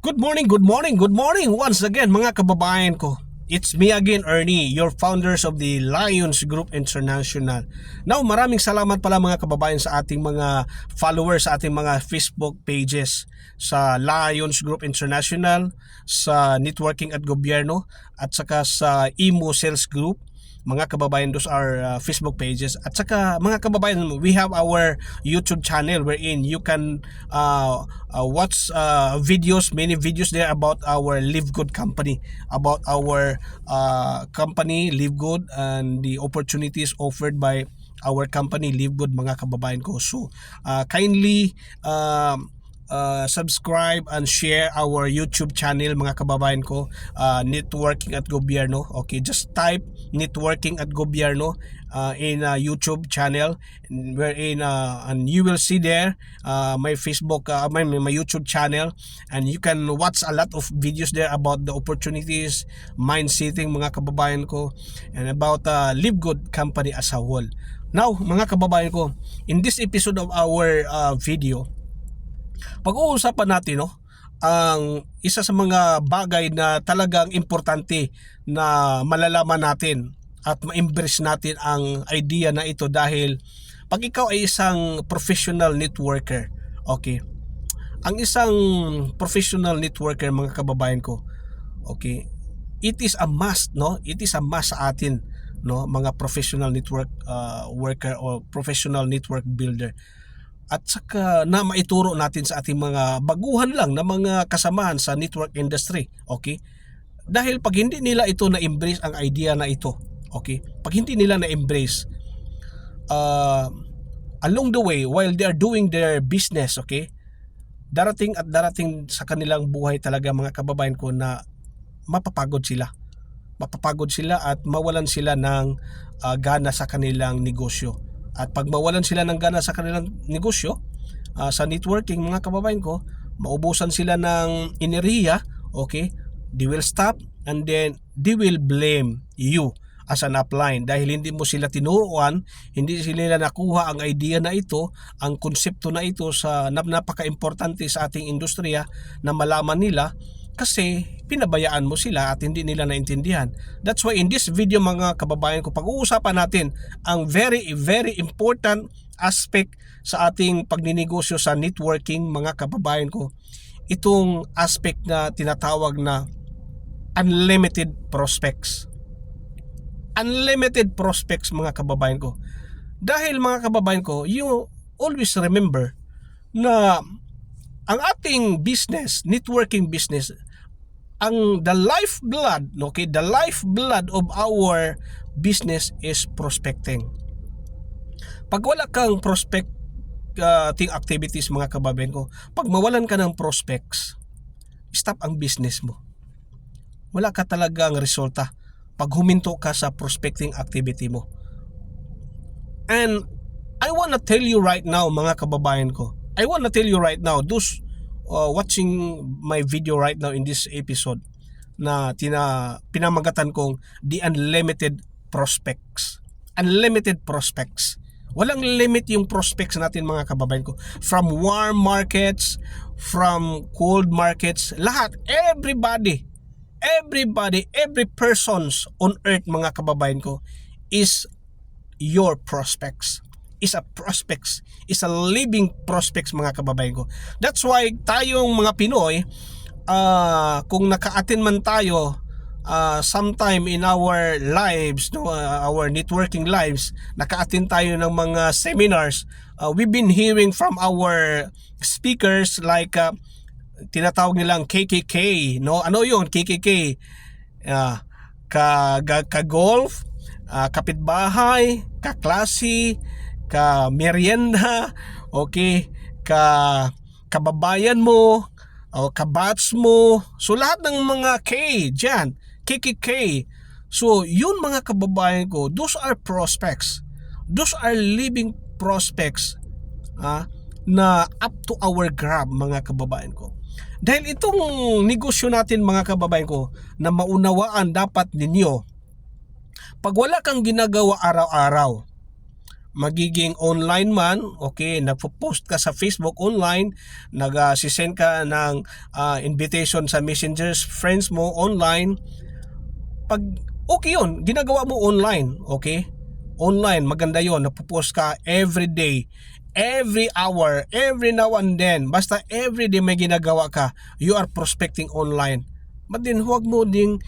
Good morning, good morning, good morning once again mga kababayan ko. It's me again, Ernie, your founders of the Lions Group International. Now, maraming salamat pala mga kababayan sa ating mga followers, sa ating mga Facebook pages sa Lions Group International, sa Networking at Gobyerno, at saka sa Imo Sales Group. Mga kababayan, those are Facebook pages. At saka mga kababayan, we have our YouTube channel wherein you can watch videos, many videos there about our Live Good company, about our company Live Good and the opportunities offered by our company Live Good mga kababayan ko. So kindly subscribe and share our YouTube channel mga kababayan ko, Networking at Gobyerno. Okay, just type Networking at Gobyerno in YouTube channel, wherein and you will see there my Facebook, my YouTube channel, and you can watch a lot of videos there about the opportunities, mind setting mga kababayan ko, and about Live Good company as a whole. Now mga kababayan ko, in this episode of our video, pag-uusapan natin ang isa sa mga bagay na talagang importante na malalaman natin at ma-embrace natin ang idea na ito, dahil pag ikaw ay isang professional networker, okay, ang isang professional networker mga kababayan ko, okay, it is a must, it is a must sa atin, mga professional network worker or professional network builder. At saka na maituro natin sa ating mga baguhan lang na mga kasamahan sa network industry, okay? Dahil pag hindi nila ito na-embrace ang idea na ito, okay? Pag hindi nila na-embrace along the way while they are doing their business, okay? Darating sa kanilang buhay talaga mga kababayan ko na mapapagod sila. Mapapagod sila at mawalan sila ng gana sa kanilang negosyo. At pag mawalan sila ng gana sa kanilang negosyo, sa networking mga kababayan ko, maubusan sila ng enerhiya, okay? They will stop and then they will blame you as an upline dahil hindi mo sila tinuruan, hindi sila nakuha ang idea na ito, ang konsepto na ito sa napaka-importante sa ating industriya na malaman nila, kasi pinabayaan mo sila at hindi nila naintindihan. That's why in this video mga kababayan ko, pag-uusapan natin ang very important aspect sa ating pagninegosyo sa networking mga kababayan ko. Itong aspect na tinatawag na unlimited prospects. Unlimited prospects mga kababayan ko. Dahil mga kababayan ko, you always remember na ang ating business, networking business, the lifeblood, okay, the lifeblood of our business is prospecting. Pag wala kang prospecting activities mga kababayan ko, pag mawalan ka ng prospects, stop ang business mo. Wala ka talagang resulta pag huminto ka sa prospecting activity mo. And I wanna tell you right now mga kababayan ko, I wanna tell you right now, those watching my video right now in this episode na pinamagatan kong the unlimited prospects. Unlimited prospects. Walang limit yung prospects natin mga kababayan ko. From warm markets, from cold markets, lahat, everybody, every persons on earth mga kababayan ko is your prospects. Is a prospects, is a living prospects mga kababayan ko. That's why tayong mga Pinoy, kung naka-attend man tayo sometime in our lives, our networking lives, naka-attend tayo ng mga seminars, we've been hearing from our speakers like tinatawag nilang KKK, ano yun, KKK, ka-golf, kapitbahay, kaklase, ka-merienda, okay, kababayan mo, o kabats mo. So lahat ng mga K dyan, KKK. So yun mga kababayan ko, those are prospects. Those are living prospects na up to our grab mga kababayan ko. Dahil itong negosyo natin mga kababayan ko na maunawaan dapat ninyo, pag wala kang ginagawa araw-araw, magiging online man, okay, nagpo-post ka sa Facebook online, nag-send ka ng invitation sa messengers, friends mo online, pag okay yun, ginagawa mo online, okay? Online, maganda yun, nagpo-post ka every day, every hour, every now and then, basta every day may ginagawa ka, you are prospecting online. But then huwag mo ding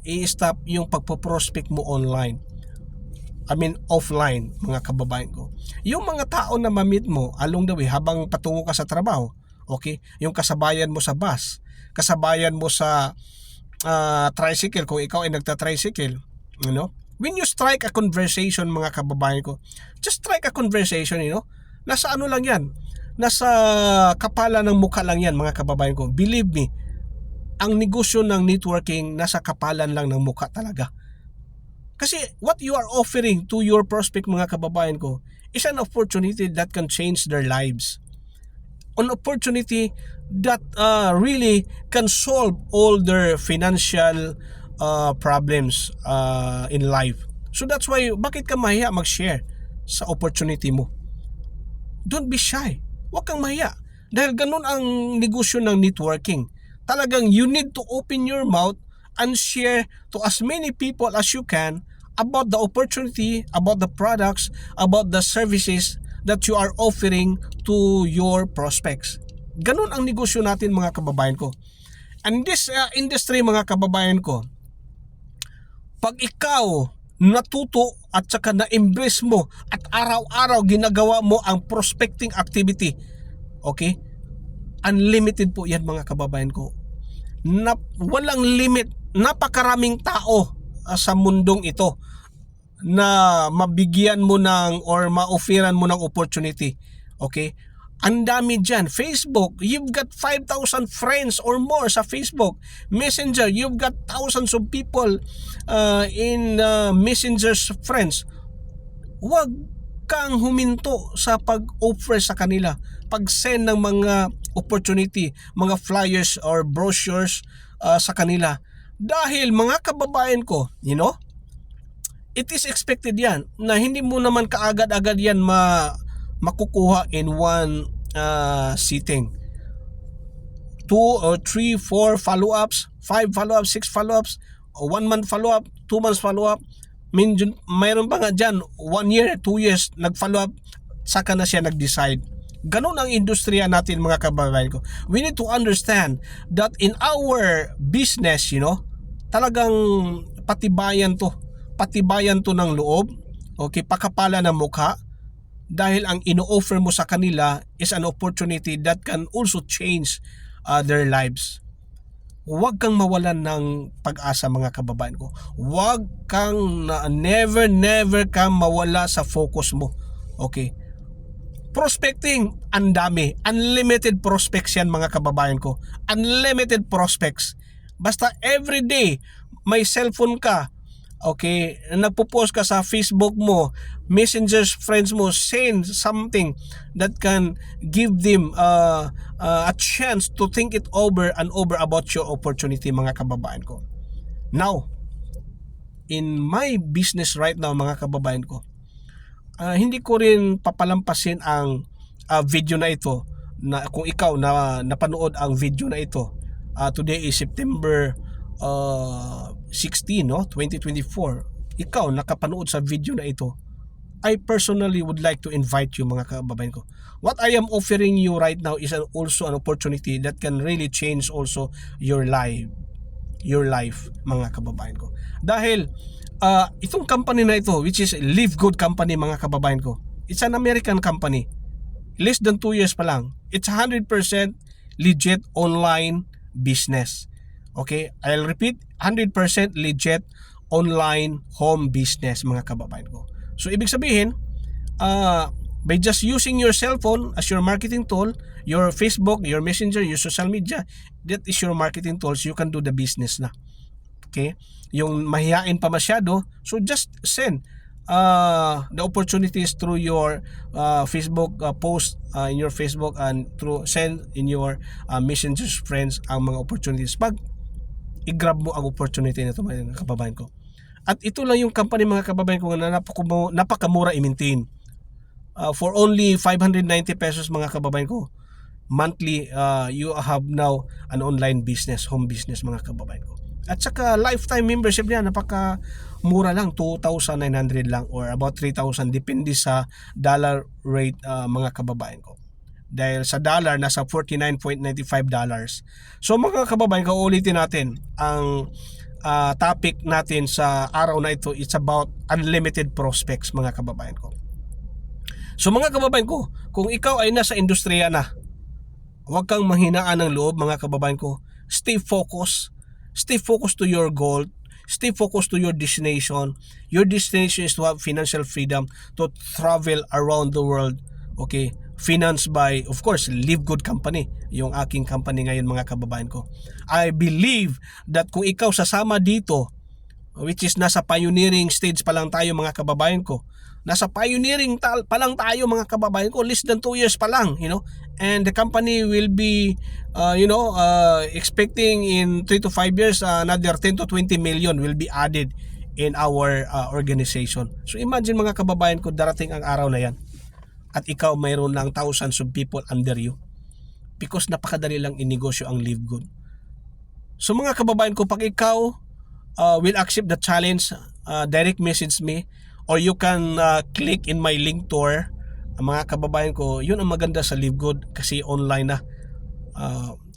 i-stop yung pagpo-prospect mo online. I mean offline, mga kababayan ko. Yung mga tao na ma-meet mo along the way habang patungo ka sa trabaho, okay? Yung kasabayan mo sa bus, kasabayan mo sa tricycle kung ikaw ay nagta-tricycle, you know? When you strike a conversation, mga kababayan ko, just strike a conversation, you know? Nasa ano lang yan? Nasa kapala ng mukha lang yan, mga kababayan ko. Believe me, ang negosyo ng networking nasa kapalan lang ng mukha talaga. Kasi what you are offering to your prospect, mga kababayan ko, is an opportunity that can change their lives. An opportunity that really can solve all their financial problems in life. So that's why, bakit ka mahiya mag-share sa opportunity mo? Don't be shy. Huwag kang mahiya. Dahil ganun ang negosyo ng networking. Talagang you need to open your mouth and share to as many people as you can about the opportunity, about the products, about the services that you are offering to your prospects. Ganun ang negosyo natin, mga kababayan ko. And this industry, mga kababayan ko, pag ikaw natuto at saka na-embrace mo at araw-araw ginagawa mo ang prospecting activity, okay? Unlimited po yan, mga kababayan ko. Walang limit, napakaraming tao sa mundong ito na mabigyan mo ng or ma-offeran mo ng opportunity, okay? Ang dami dyan. Facebook, you've got 5,000 friends or more sa Facebook. Messenger, you've got thousands of people in Messenger's friends. Huwag kang huminto sa pag-offer sa kanila, pag-send ng mga opportunity, mga flyers or brochures sa kanila. Dahil, mga kababayan ko, you know, it is expected yan na hindi mo naman kaagad-agad yan makukuha in one sitting. 2 or 3, 4 follow-ups, 5 follow-ups, 6 follow-ups, 1 month follow-up, 2 months follow-up. Mayroon pa nga dyan 1 year, 2 years nag-follow-up, saka na siya nag-decide. Ganon ang industriya natin, mga kababayan ko. We need to understand that in our business, you know, talagang patibayan to ng loob, okay, pakapala ng mukha. Dahil ang ino-offer mo sa kanila is an opportunity that can also change their lives. Huwag kang mawalan ng pag-asa, mga kababayan ko. Huwag kang never kang mawala sa focus mo. Okay? Prospecting, ang dami. Unlimited prospects yan, mga kababayan ko. Unlimited prospects. Basta everyday may cellphone ka, okay, nagpo-post ka sa Facebook mo, Messengers friends mo, send something that can give them a chance to think it over and over about your opportunity, mga kababayan ko. Now, in my business right now, mga kababayan ko, hindi ko rin papalampasin ang video na ito, na kung ikaw na napanood ang video na ito. Today is September 16, no? 2024. Ikaw nakapanood sa video na ito, I personally would like to invite you, mga kababayan ko. What I am offering you right now is also an opportunity that can really change also your life, mga kababayan ko. Dahil itong company na ito, which is Live Good Company, mga kababayan ko, it's an American company. Less than 2 years pa lang. It's 100% legit online business. Okay, I'll repeat, 100% legit online home business, mga kababayan ko. So ibig sabihin, by just using your cell phone as your marketing tool, your Facebook, your Messenger, your social media, that is your marketing tools, you can do the business na. Okay? Yung mahihain pa masyado, so just send the opportunities through your Facebook post in your Facebook, and through send in your Messenger's friends ang mga opportunities. Pag i-grab mo ang opportunity na ito, mga kababayan ko. At ito lang yung company mga kababayan ko na napakamura i-maintain. For only 590 pesos mga kababayan ko, monthly, you have now an online business, home business mga kababayan ko. At saka lifetime membership niya, napaka mura lang, 2,900 lang or about 3,000 depende sa dollar rate mga kababayan ko. Dahil sa dollar nasa $49.95. So mga kababayan ko, ulitin natin ang topic natin sa araw na ito. It's about unlimited prospects mga kababayan ko. So mga kababayan ko, kung ikaw ay nasa industriya na, huwag kang manghinaan ng loob mga kababayan ko. Stay focused. Stay focused to your goal. Stay focused to your destination. Your destination is to have financial freedom to travel around the world. Okay? Financed by, of course, Live Good Company. Yung aking company ngayon mga kababayan ko. I believe that kung ikaw sasama dito, which is nasa pioneering stage pa lang tayo mga kababayan ko, nasa pioneering pa lang tayo mga kababayan ko, less than 2 years pa lang, and the company will be expecting in 3 to 5 years another 10 to 20 million will be added in our organization. So imagine mga kababayan ko, darating ang araw na yan at ikaw mayroon lang thousands of people under you because napakadali lang inegosyo ang Live Good. So mga kababayan ko, pag ikaw will accept the challenge, direct message me or you can click in my link tour. Mga kababayan ko, yun ang maganda sa Live Good kasi online na.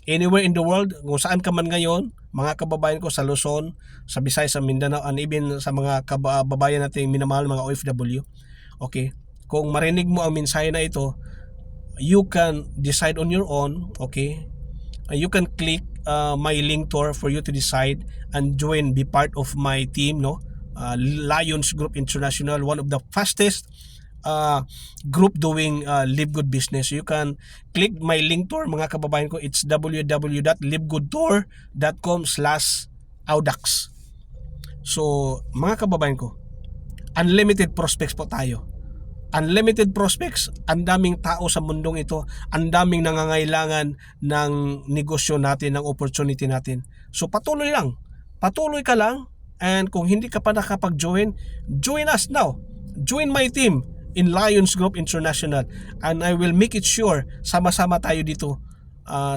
Anywhere in the world, kung saan ka man ngayon, mga kababayan ko sa Luzon, sa Visayas, sa Mindanao, and even sa mga kababayan nating minamahal, mga OFW. Okay? Kung marinig mo ang mensahe na ito, you can decide on your own. Okay? You can click my link tour for you to decide and join, be part of my team, Lions Group International, one of the fastest group doing Live Good business. You can click my link tour mga kababayan ko. It's www.livegoodtour.com/audax. So mga kababayan ko, unlimited prospects po tayo. Unlimited prospects, ang daming tao sa mundong ito, ang daming nangangailangan ng negosyo natin, ng opportunity natin. So patuloy ka lang, and kung hindi ka pa nakapag-join, join us now. Join my team in Lions Group International, and I will make it sure sama-sama tayo dito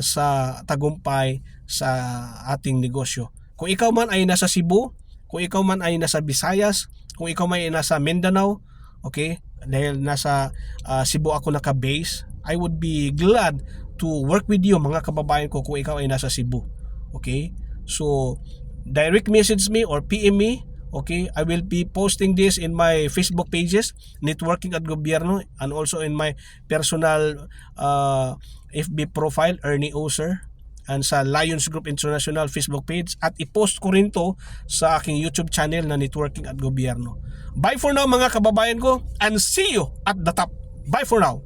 sa tagumpay sa ating negosyo. Kung ikaw man ay nasa Cebu, kung ikaw man ay nasa Visayas, kung ikaw man ay nasa Mindanao, okay, dahil nasa Cebu ako naka-base, I would be glad to work with you mga kababayan ko kung ikaw ay nasa Cebu. Okay? So, direct message me or PM me. Okay? I will be posting this in my Facebook pages, Networking at Gobyerno, and also in my personal FB profile, Ernie Oser, and sa Lions Group International Facebook page, at i-post ko rin to sa aking YouTube channel na Networking at Gobyerno. Bye for now mga kababayan ko, and see you at the top. Bye for now.